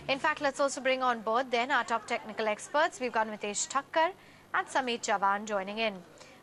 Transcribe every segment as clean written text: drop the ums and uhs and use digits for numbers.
In fact, let's also bring on board then our top technical experts. We've got Mitesh Thakkar and Sameet Jawan joining in.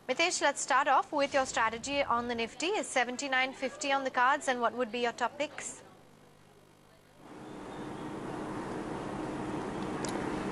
Mitesh, let's start off with your strategy on the Nifty. Is 79.50 on the cards, and what would be your top picks?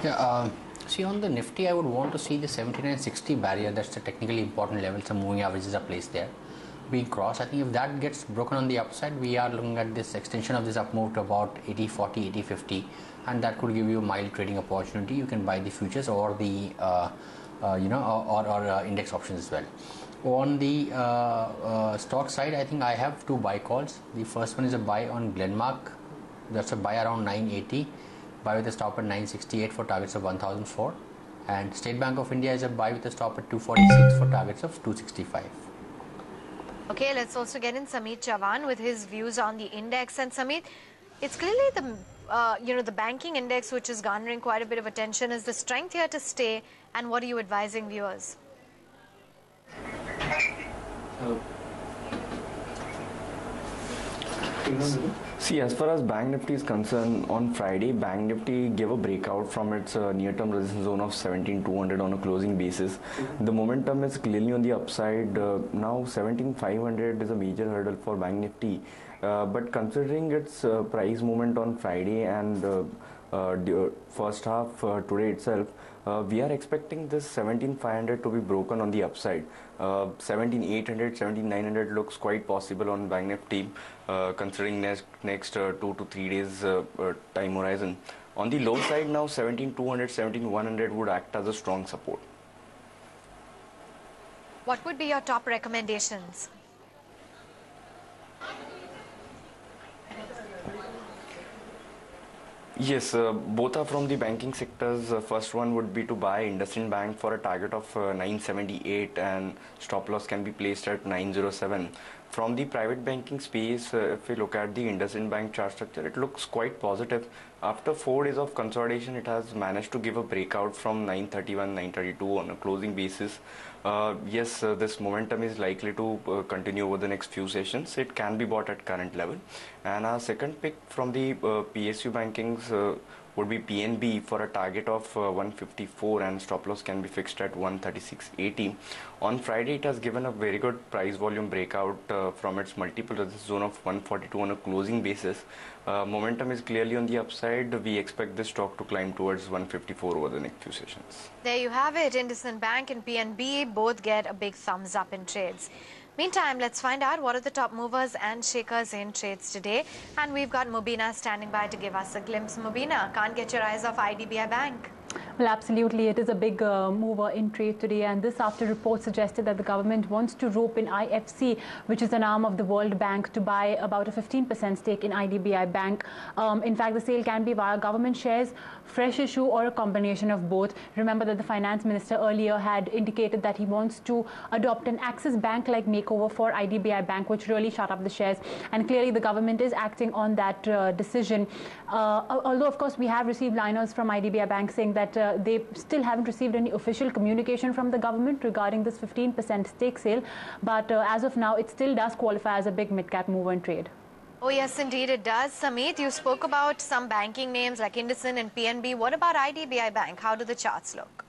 Yeah, see on the Nifty, I would want to see the 79.60 barrier. That's the technically important level. Some moving averages are placed there. Being crossed, I think if that gets broken on the upside, we are looking at this extension of this up move to about 80.40, 80.50, and that could give you a mild trading opportunity. You can buy the futures or the index options as well. On the stock side, I think I have two buy calls. The first one is a buy on Glenmark. That's a buy around 980. Buy with a stop at 968 for targets of 1004, and State Bank of India is a buy with a stop at 246 for targets of 265. Okay, let's also get in Sameet Jawan with his views on the index. And Sameet, it's clearly the banking index which is garnering quite a bit of attention. Is the strength here to stay, and what are you advising viewers? See, as far as Bank Nifty is concerned, on Friday, Bank Nifty gave a breakout from its near-term resistance zone of 17,200 on a closing basis. The momentum is clearly on the upside. Now 17,500 is a major hurdle for Bank Nifty. But considering its price movement on Friday and first half today itself, we are expecting this 17,500 to be broken on the upside. 17,800, 17,900 looks quite possible on Bank Nifty, considering next 2 to 3 days time horizon. On the low side now, 17,200, 17,100 would act as a strong support. What would be your top recommendations? Yes, both are from the banking sectors. First one would be to buy IndusInd Bank for a target of 978, and stop loss can be placed at 907. From the private banking space, if we look at the IndusInd Bank chart structure, it looks quite positive. After 4 days of consolidation, it has managed to give a breakout from 931, 932 on a closing basis. Yes, this momentum is likely to continue over the next few sessions. It can be bought at current level. And our second pick from the PSU bankings would be PNB for a target of 154, and stop loss can be fixed at 136.80. On Friday, it has given a very good price volume breakout from its multiple resistance zone of 142 on a closing basis. Momentum is clearly on the upside. We expect this stock to climb towards 154 over the next few sessions. There you have it. IndusInd Bank and PNB both get a big thumbs up in trades. Meantime, let's find out what are the top movers and shakers in trades today. And we've got Mubina standing by to give us a glimpse. Mubina, can't get your eyes off IDBI Bank. Well, absolutely. It is a big mover in trade today, and this after reports suggested that the government wants to rope in IFC, which is an arm of the World Bank, to buy about a 15% stake in IDBI Bank. In fact, the sale can be via government shares, fresh issue, or a combination of both. Remember that the finance minister earlier had indicated that he wants to adopt an Axis Bank-like makeover for IDBI Bank, which really shot up the shares. And clearly, the government is acting on that decision. Although, of course, we have received liners from IDBI Bank saying that they still haven't received any official communication from the government regarding this 15% stake sale. But as of now, it still does qualify as a big mid-cap mover in trade. Oh, yes, indeed it does. Sameet, you spoke about some banking names like IndusInd and PNB. What about IDBI Bank? How do the charts look?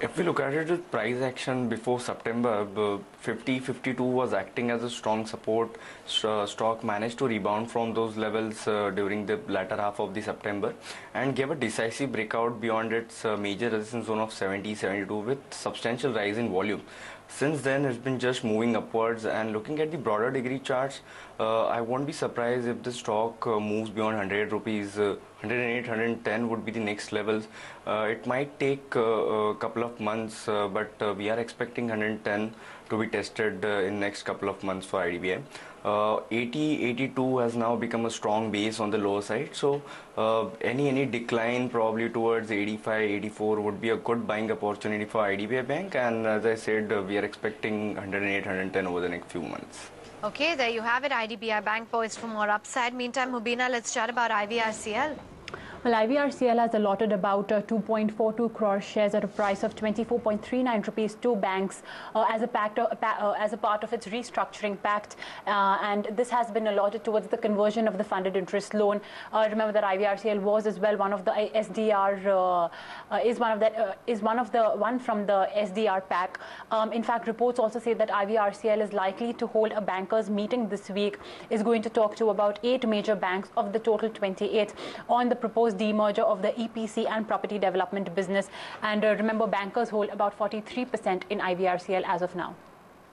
If we look at it with price action before September, 50-52 was acting as a strong support. Stock managed to rebound from those levels during the latter half of the September and gave a decisive breakout beyond its major resistance zone of 70-72 with substantial rise in volume. Since then, it's been just moving upwards, and looking at the broader degree charts, I won't be surprised if the stock moves beyond 100 rupees. 108, 110 would be the next levels. It might take a couple of months, but we are expecting 110 to be tested in next couple of months for IDBI. 80, 82 has now become a strong base on the lower side. So any decline probably towards 85, 84 would be a good buying opportunity for IDBI Bank. And as I said, we are expecting 108, 110 over the next few months. Okay, there you have it. IDBI Bank poised for more upside. Meantime, Mubina, let's chat about IVRCL. Well, IVRCL has allotted about 2.42 crore shares at a price of 24.39 rupees to banks as a part of its restructuring pact, and this has been allotted towards the conversion of the funded interest loan. Remember that IVRCL was as well one of the SDR is one from the SDR pack. In fact, reports also say that IVRCL is likely to hold a bankers meeting this week. Is going to talk to about 8 major banks of the total 28 on the proposed demerger of the EPC and property development business. And remember, bankers hold about 43% in IVRCL as of now.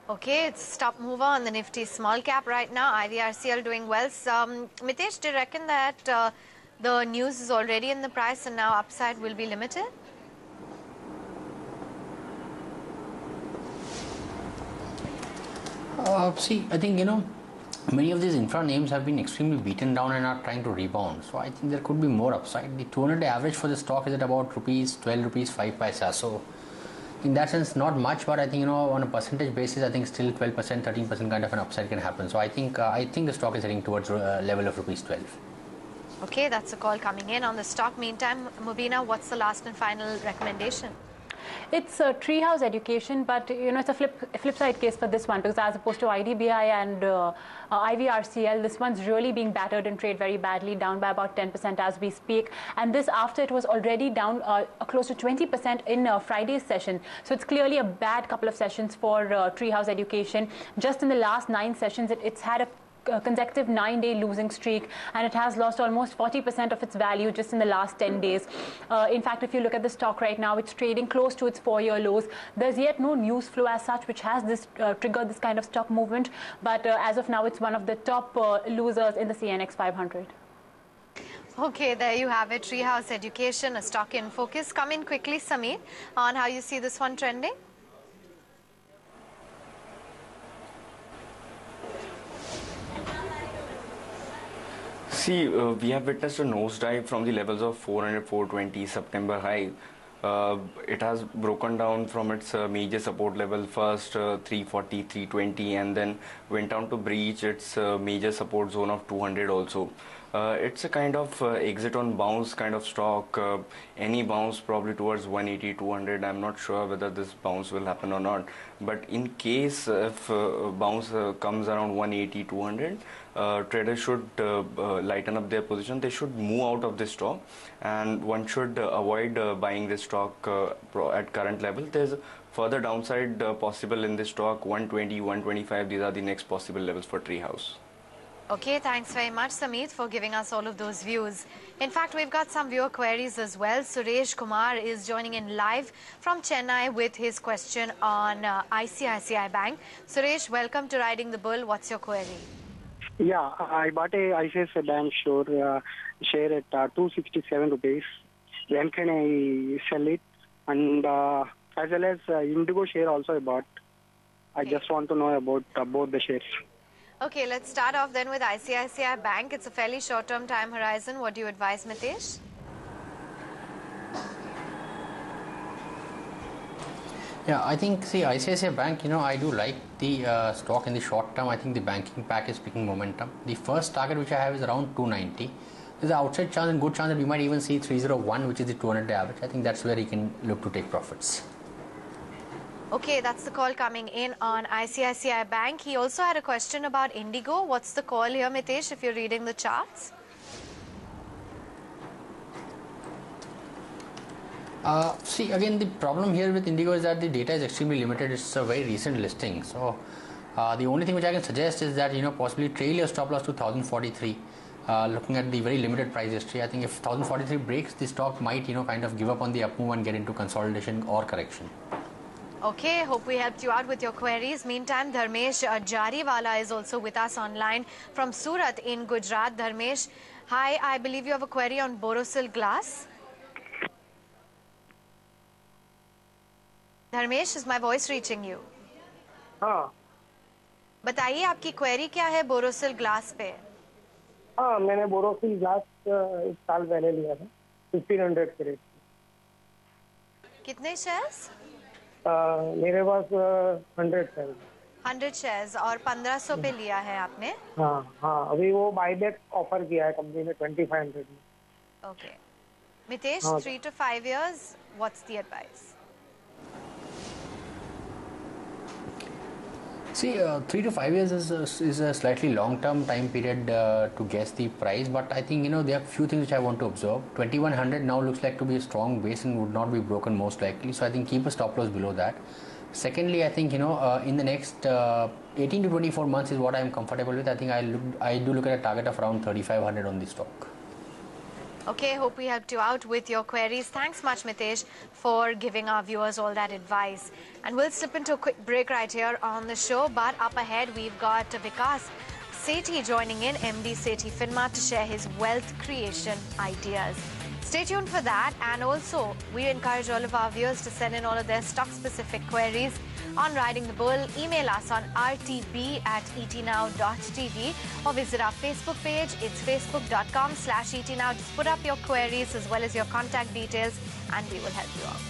Okay, it's top mover on the Nifty small cap right now. IVRCL doing well. Mitesh, do you reckon that the news is already in the price and now upside will be limited? See, I think, many of these infra names have been extremely beaten down and are trying to rebound. So I think there could be more upside. The 200-day average for the stock is at about 12 rupees 5 paisa. So in that sense, not much, but I think, on a percentage basis, I think still 12%, 13% kind of an upside can happen. So I think the stock is heading towards a level of rupees 12. Okay, that's a call coming in on the stock. Meantime, Mubina, what's the last and final recommendation? It's a Treehouse Education, but it's a flip side case for this one, because as opposed to IDBI and IVRCL, this one's really being battered in trade very badly, down by about 10% as we speak. And this after it was already down close to 20% in Friday's session. So it's clearly a bad couple of sessions for Treehouse Education. Just in the last 9 sessions, it's had a consecutive 9-day losing streak, and it has lost almost 40% of its value just in the last 10 days. In fact, if you look at the stock right now, it's trading close to its 4-year lows. There's yet no news flow as such which has this triggered this kind of stock movement, but as of now, it's one of the top losers in the CNX 500. Okay, there you have it. Treehouse Education, a stock in focus. Come in quickly, Sameer, on how you see this one trending. See, we have witnessed a nosedive from the levels of 400, 420 September high. It has broken down from its major support level first 340, 320, and then went down to breach its major support zone of 200 also. It's a kind of exit on bounce kind of stock. Any bounce probably towards 180, 200. I'm not sure whether this bounce will happen or not. But in case if bounce comes around 180, 200, traders should lighten up their position. They should move out of this stock, and one should avoid buying this stock at current level. There's further downside possible in this stock. 120, 125. These are the next possible levels for Treehouse. Okay, thanks very much, Sameet, for giving us all of those views. In fact, we've got some viewer queries as well. Suresh Kumar is joining in live from Chennai with his question on ICICI Bank. Suresh, welcome to Riding the Bull. What's your query? Yeah, I bought a ICICI Bank share at 267 rupees. When can I sell it? And as well as Indigo share also I bought. I just want to know about both the shares. Okay, let's start off then with ICICI Bank. It's a fairly short-term time horizon. What do you advise, Mitesh? Yeah, I think, see, ICICI Bank, I do like the stock in the short term. I think the banking pack is picking momentum. The first target which I have is around 290. There's an outside chance and good chance that we might even see 301, which is the 200-day average. I think that's where you can look to take profits. Okay, that's the call coming in on ICICI Bank. He also had a question about Indigo. What's the call here, Mitesh, if you're reading the charts? See, again, the problem here with Indigo is that the data is extremely limited. It's a very recent listing. So the only thing which I can suggest is that, possibly trail your stop loss to 1043. Looking at the very limited price history, I think if 1043 breaks, the stock might, kind of give up on the up move and get into consolidation or correction. Okay, hope we helped you out with your queries. Meantime, Dharmesh Jariwala is also with us online from Surat in Gujarat. Dharmesh, hi, I believe you have a query on Borosil Glass. Dharmesh, is my voice reaching you? हाँ बताइए आपकी query क्या है Borosil glass पे? हाँ मैंने Borosil glass 1 साल पहले लिया था 1500 के रेट। कितने शेयर्स? मेरे पास 100 शेयर। 100 शेयर्स और 1500 पे लिया है आपने? हाँ हाँ, अभी वो बायबैक ऑफर किया है कंपनी ने 2500 में। Okay, Mitesh, 3 to 5 years, what's the advice? See, 3 to 5 years is a slightly long-term time period to guess the price, but I think there are few things which I want to observe. 2100 now looks like to be a strong base and would not be broken most likely, so I think keep a stop loss below that. Secondly, I think in the next 18 to 24 months is what I am comfortable with. I think I do look at a target of around 3500 on the stock. Okay, hope we helped you out with your queries. Thanks much, Mitesh, for giving our viewers all that advice. And we'll slip into a quick break right here on the show. But up ahead, we've got Vikas Sethi joining in, MD Sethi Finma, to share his wealth creation ideas. Stay tuned for that. And also, we encourage all of our viewers to send in all of their stock-specific queries on Riding the Bull. Email us on rtb@etnow.tv or visit our Facebook page. It's facebook.com/etnow. Just put up your queries as well as your contact details and we will help you out.